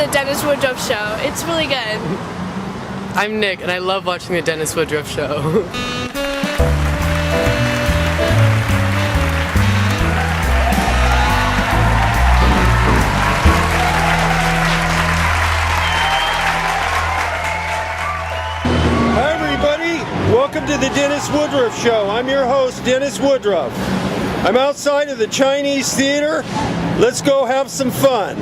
the Dennis Woodruff show. It's really good. I'm Nick, and I love watching the Dennis Woodruff show. Hi everybody, welcome to the Dennis Woodruff Show. I'm your host, Dennis Woodruff. I'm outside of the Chinese Theater. Let's go have some fun.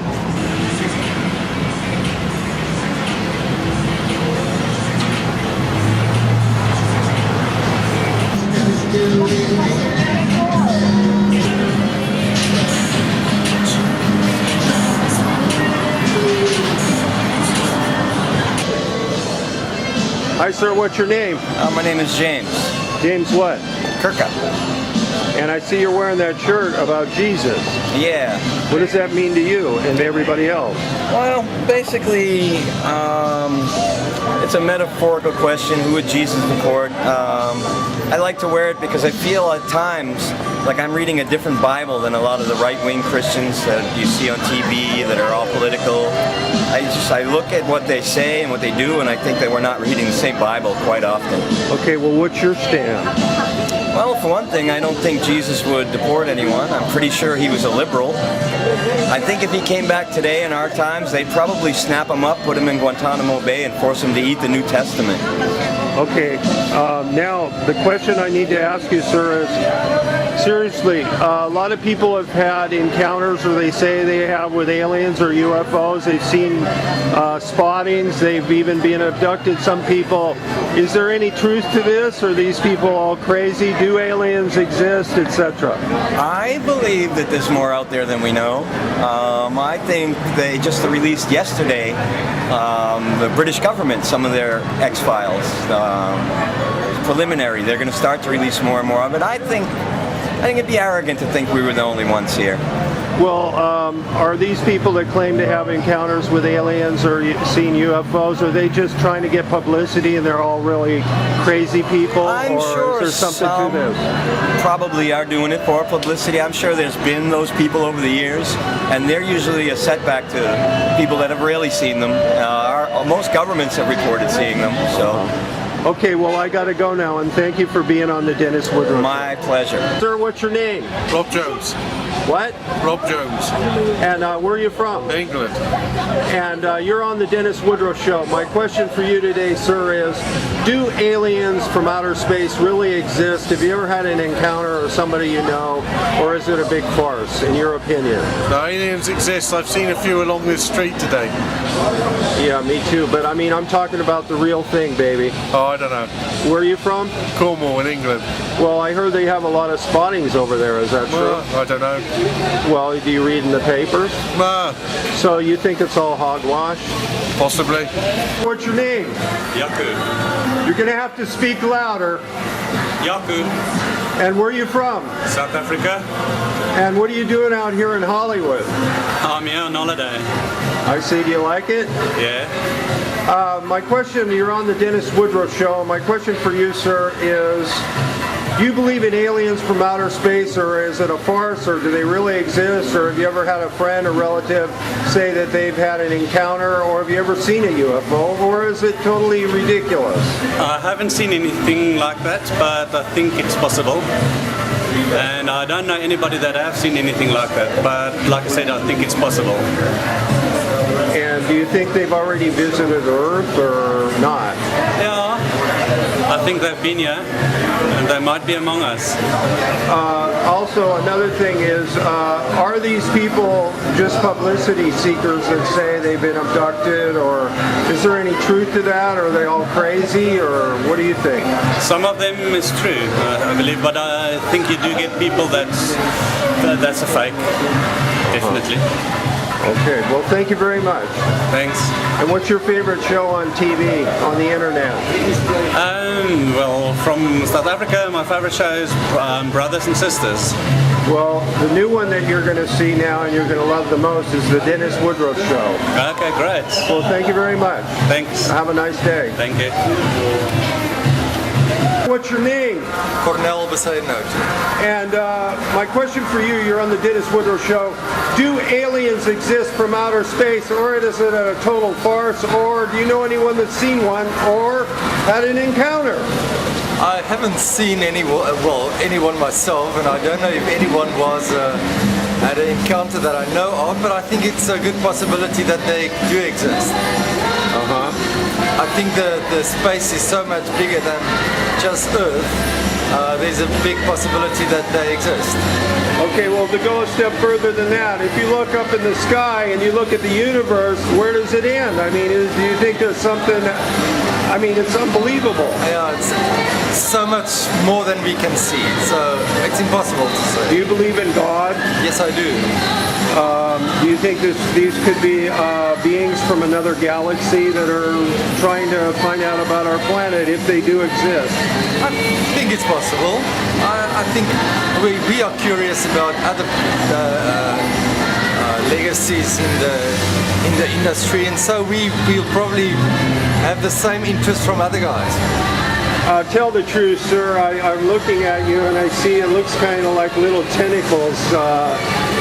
Hi sir, what's your name? My name is James. James what? Kirka. And I see you're wearing that shirt about Jesus. Yeah. What does that mean to you and to everybody else? Well, basically, it's a metaphorical question. Who would Jesus support? I like to wear it because I feel at times like I'm reading a different Bible than a lot of the right-wing Christians that you see on TV that are all political. I look at what they say and what they do, and I think that we're not reading the same Bible quite often. Okay, well, what's your stand? Well, for one thing, I don't think Jesus would deport anyone. I'm pretty sure he was a liberal. I think if he came back today in our times, they'd probably snap him up, put him in Guantanamo Bay, and force him to eat the New Testament. Okay, now the question I need to ask you, sir, is seriously, a lot of people have had encounters, or they say they have, with aliens or UFOs. They've seen spottings, they've even been abducted, some people. Is there any truth to this? Are these people all crazy? Do aliens exist, etc.? I believe that there's more out there than we know. I think they just released yesterday, the British government, some of their X-Files. Preliminary. They're going to start to release more and more of it. I think it'd be arrogant to think we were the only ones here. Well, are these people that claim to have encounters with aliens or seen UFOs, are they just trying to get publicity and they're all really crazy people? I'm sure is there something to this? Probably are doing it for publicity. I'm sure there's been those people over the years, and they're usually a setback to people that have really seen them. Most governments have reported seeing them, so. Okay, well, I got to go now, and thank you for being on the Dennis Woodruff. My pleasure. Sir, what's your name? Rob Jones. What? Rob Jones. And where are you from? England. And you're on the Dennis Woodruff Show. My question for you today, sir, is do aliens from outer space really exist? Have you ever had an encounter or somebody you know, or is it a big farce, in your opinion? No, aliens exist. I've seen a few along this street today. Yeah, me too. But I mean, I'm talking about the real thing, baby. Oh, I don't know. Where are you from? Cornwall in England. Well, I heard they have a lot of spottings over there. Is that true? I don't know. Well, do you read in the papers? No. So you think it's all hogwash? Possibly. What's your name? Yaku. You're going to have to speak louder. Yaku. And where are you from? South Africa. And what are you doing out here in Hollywood? I'm here on holiday. I see. Do you like it? Yeah. My question, you're on the Dennis Woodruff Show. My question for you, sir, is do you believe in aliens from outer space, or is it a farce, or do they really exist, or have you ever had a friend or relative say that they've had an encounter, or have you ever seen a UFO, or is it totally ridiculous? I haven't seen anything like that, but I think it's possible. And I don't know anybody that have seen anything like that, but like I said, I think it's possible. And do you think they've already visited Earth or not? Yeah, I think they've been here, and they might be among us. Also, another thing is, are these people just publicity seekers that say they've been abducted, or is there any truth to that? Are they all crazy, or what do you think? Some of them is true, I believe, but I think you do get people that's a fake, definitely. Okay, well, thank you very much. Thanks. And what's your favorite show on TV, on the internet? Well, from South Africa, my favorite show is Brothers and Sisters. Well, the new one that you're going to see now and you're going to love the most is the Dennis Woodruff Show. Okay, great. Well, thank you very much. Thanks. Have a nice day. Thank you. what's your name? Cornel Besaidnout. And my question for you, you're on the Dennis Woodruff Show. Do aliens exist from outer space, or is it a total farce, or do you know anyone that's seen one or had an encounter? I haven't seen anyone myself, and I don't know if anyone was at an encounter that I know of, but I think it's a good possibility that they do exist. I think the space is so much bigger than just Earth. There's a big possibility that they exist. Okay, well, to go a step further than that, if you look up in the sky and you look at the universe, where does it end? I mean, do you think there's something, I mean, it's unbelievable. Yeah, it's so much more than we can see, so it's impossible to say. Do you believe in God? Yes, I do. Do you think these could be beings from another galaxy that are trying to find out about our planet, if they do exist? I think it's possible. I think we are curious about other legacies in the industry, and so we'll probably have the same interest from other guys. Tell the truth, sir. I'm looking at you and I see it looks kind of like little tentacles.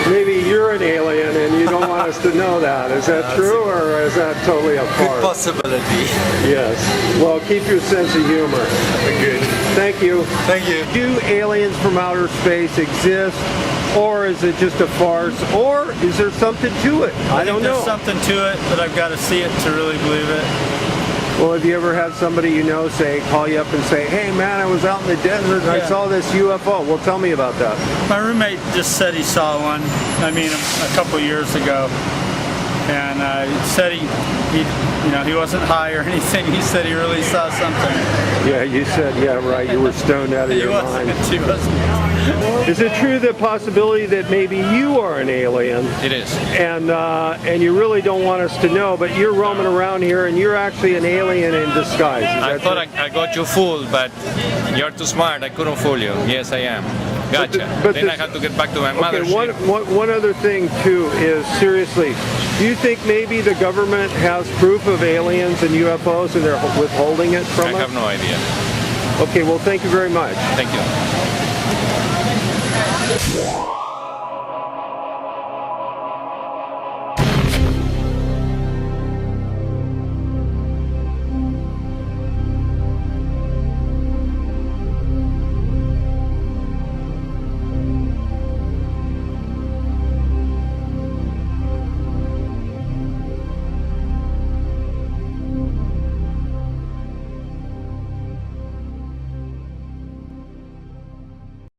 Maybe you're an alien and you don't want us to know that. Is that true, or is that totally a farce? Good possibility. Yes. Well, keep your sense of humor. Good. Thank you. Thank you. Do aliens from outer space exist, or is it just a farce, or is there something to it? I don't know. There's something to it, but I've got to see it to really believe it. Well, have you ever had somebody you know call you up and say, hey man, I was out in the desert and I saw this UFO? Well, tell me about that. My roommate just said he saw one, a couple years ago. And he said he wasn't high or anything. He said he really saw something. Yeah, you said, yeah, right. You were stoned out of your mind. He wasn't. Is it true the possibility that maybe you are an alien? It is. And you really don't want us to know, but you're roaming around here and you're actually an alien in disguise. I thought I got you fooled, but you're too smart. I couldn't fool you. Yes, I am. Gotcha. Then I had to get back to my mother. One other thing too is, seriously, do you think maybe the government has proof of aliens and UFOs and they're withholding it from us? I have no idea. Okay, well, thank you very much. Thank you.